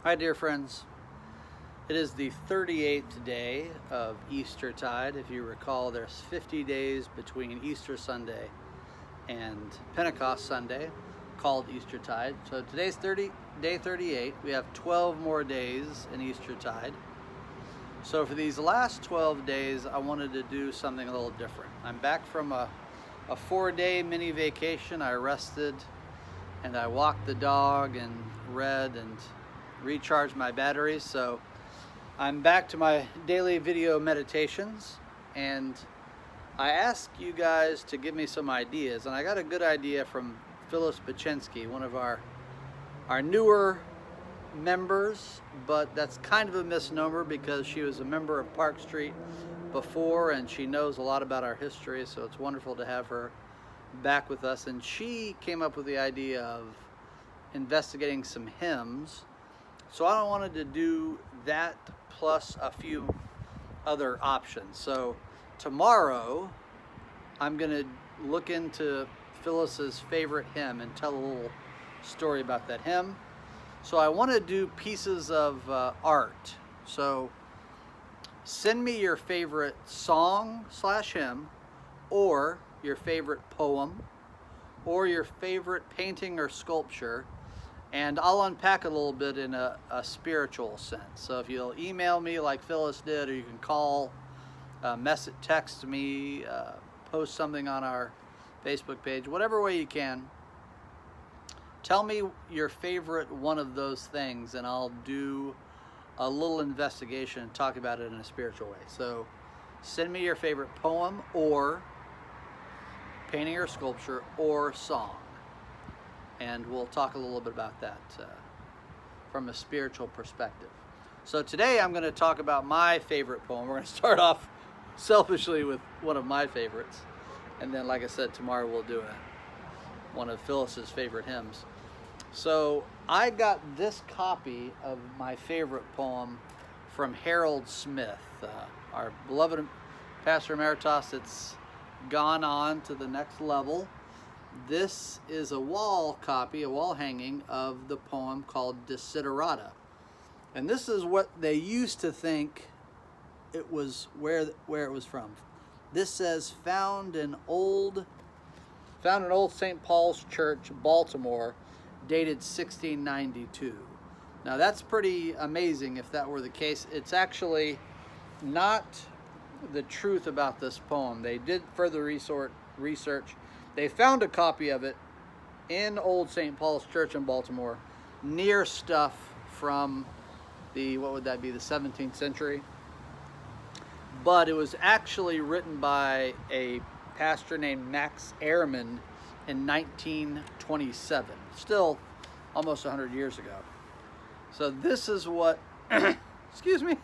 Hi, dear friends. It is the 38th day of Eastertide. If you recall, there's 50 days between Easter Sunday and Pentecost Sunday, called Eastertide. So today's day 38. We have 12 more days in Eastertide. So for these last 12 days, I wanted to do something a little different. I'm back from a 4-day mini vacation. I rested and I walked the dog and read and recharged my batteries. So I'm back to my daily video meditations, and I asked you guys to give me some ideas, and I got a good idea from Phyllis Baczynski, one of our newer members, but that's kind of a misnomer because she was a member of Park Street before and she knows a lot about our history, so it's wonderful to have her back with us. And she came up with the idea of investigating some hymns. So I wanted to do that plus a few other options. So tomorrow I'm going to look into Phyllis's favorite hymn and tell a little story about that hymn. So I want to do pieces of art. So send me your favorite song/hymn, or your favorite poem, or your favorite painting or sculpture, and I'll unpack a little bit in a spiritual sense. So if you'll email me like Phyllis did, or you can call, text me, post something on our Facebook page, whatever way you can, tell me your favorite one of those things, and I'll do a little investigation and talk about it in a spiritual way. So send me your favorite poem or painting or sculpture or song, and we'll talk a little bit about that from a spiritual perspective. So today I'm going to talk about my favorite poem. We're going to start off selfishly with one of my favorites, and then, like I said, tomorrow we'll do one of Phyllis's favorite hymns. So I got this copy of my favorite poem from Harold Smith, our beloved Pastor Emeritus. It's gone on to the next level. This is a wall copy, a wall hanging of the poem called Desiderata. And this is what they used to think it was, where it was from. This says, found in old St. Paul's Church, Baltimore, dated 1692. Now that's pretty amazing if that were the case. It's actually not the truth about this poem. They did further research. They found a copy of it in Old St. Paul's Church in Baltimore, near stuff from the 17th century. But it was actually written by a pastor named Max Ehrman in 1927, still almost 100 years ago. So this is what, excuse me,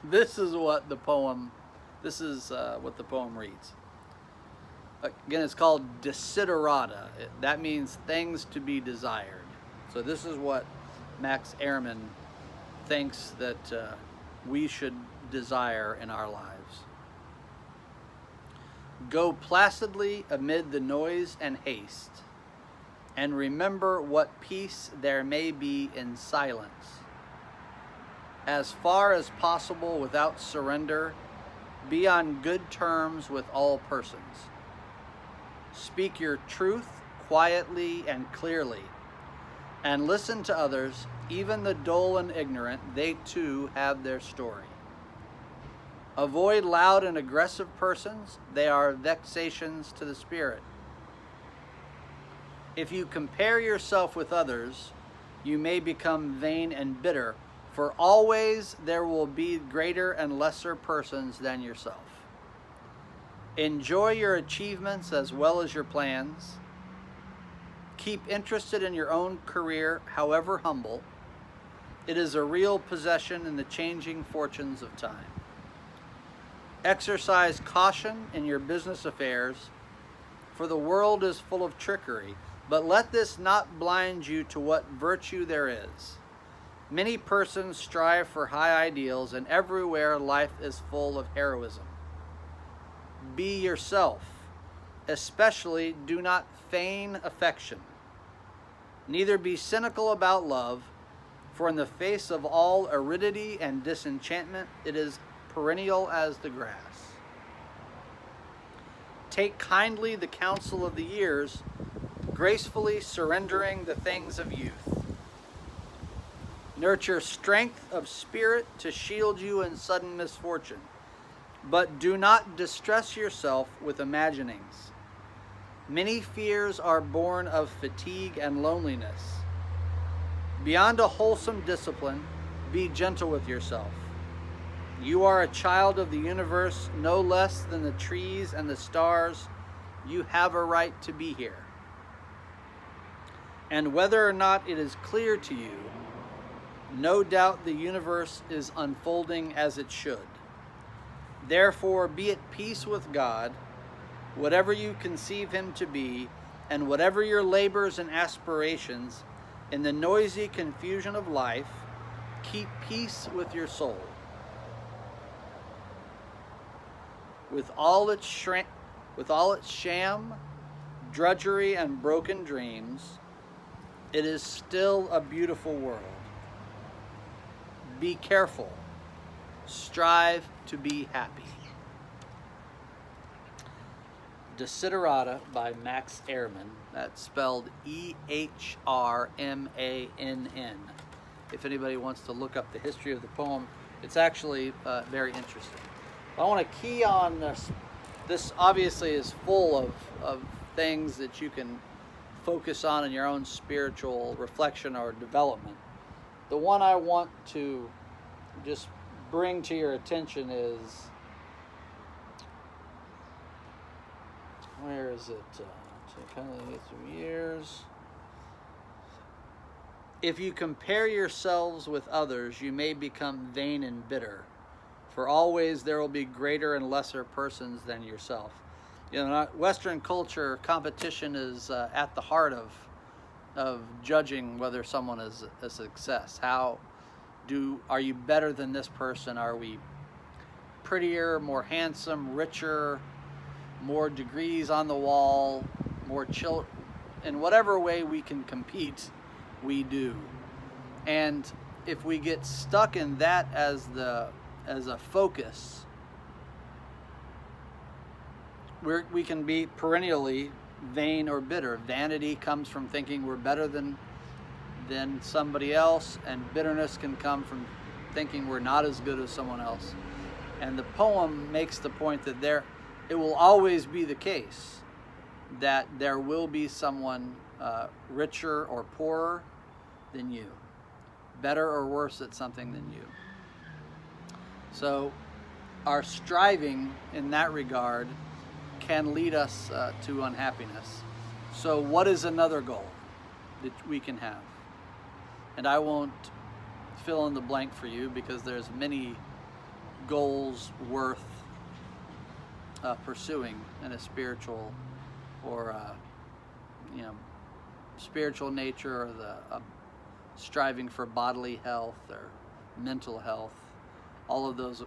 this is what the poem reads. Again, it's called Desiderata. That means things to be desired. So this is what Max Ehrman thinks that we should desire in our lives. Go placidly amid the noise and haste, and remember what peace there may be in silence. As far as possible without surrender, be on good terms with all persons. Speak your truth quietly and clearly, and listen to others, even the dull and ignorant. They too have their story. Avoid loud and aggressive persons. They are vexations to the spirit. If you compare yourself with others, you may become vain and bitter, for always there will be greater and lesser persons than yourself. Enjoy your achievements as well as your plans. Keep interested in your own career, however humble. It is a real possession in the changing fortunes of time. Exercise caution in your business affairs, for the world is full of trickery, but let this not blind you to what virtue there is. Many persons strive for high ideals, and everywhere life is full of heroism. Be yourself. Especially do not feign affection. Neither be cynical about love, For in the face of all aridity and disenchantment, it is perennial as the grass. Take kindly the counsel of the years, gracefully surrendering the things of youth. Nurture strength of spirit to shield you in sudden misfortune, but do not distress yourself with imaginings. Many fears are born of fatigue and loneliness. Beyond a wholesome discipline, be gentle with yourself. You are a child of the universe, no less than the trees and the stars. You have a right to be here. And whether or not it is clear to you, no doubt the universe is unfolding as it should. Therefore, be at peace with God, whatever you conceive him to be, and whatever your labors and aspirations, in the noisy confusion of life, keep peace with your soul. With all its sham, drudgery, and broken dreams, it is still a beautiful world. Be careful. Strive to be happy. Desiderata by Max Ehrmann. That's spelled E-H-R-M-A-N-N. If anybody wants to look up the history of the poem, it's actually very interesting. I want to key on this. This obviously is full of things that you can focus on in your own spiritual reflection or development. The one I want to just bring to your attention is, where is it? Kind of get some years. If you compare yourselves with others, you may become vain and bitter, for always there will be greater and lesser persons than yourself. You know, Western culture, competition is at the heart of judging whether someone is a success. Are you better than this person? Are we prettier, more handsome, richer, more degrees on the wall, more chill? In whatever way we can compete, we do. And if we get stuck in that as a focus, we can be perennially vain or bitter. Vanity comes from thinking we're better than somebody else, and bitterness can come from thinking we're not as good as someone else. And the poem makes the point that it will always be the case that there will be someone richer or poorer than you, better or worse at something than you. So our striving in that regard can lead us to unhappiness. So what is another goal that we can have? And I won't fill in the blank for you, because there's many goals worth pursuing in a spiritual or spiritual nature, or striving for bodily health or mental health. All of those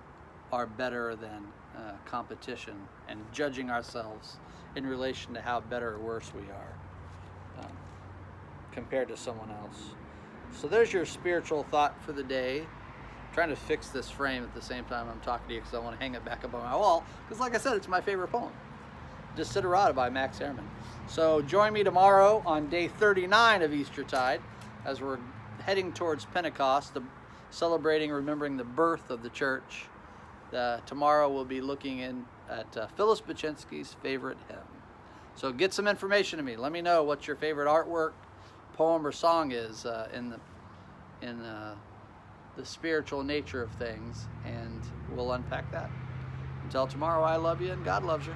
are better than competition and judging ourselves in relation to how better or worse we are compared to someone else. So there's your spiritual thought for the day. I'm trying to fix this frame at the same time I'm talking to you, because I want to hang it back up on my wall, because like I said, it's my favorite poem. Desiderata by Max Ehrmann. So join me tomorrow on day 39 of Eastertide, as we're heading towards Pentecost, celebrating, remembering the birth of the church. Tomorrow we'll be looking at Phyllis Baczynski's favorite hymn. So get some information to me. Let me know what your favorite artwork, poem, or song is in the spiritual nature of things, and we'll unpack that. Until tomorrow, I love you and God loves you.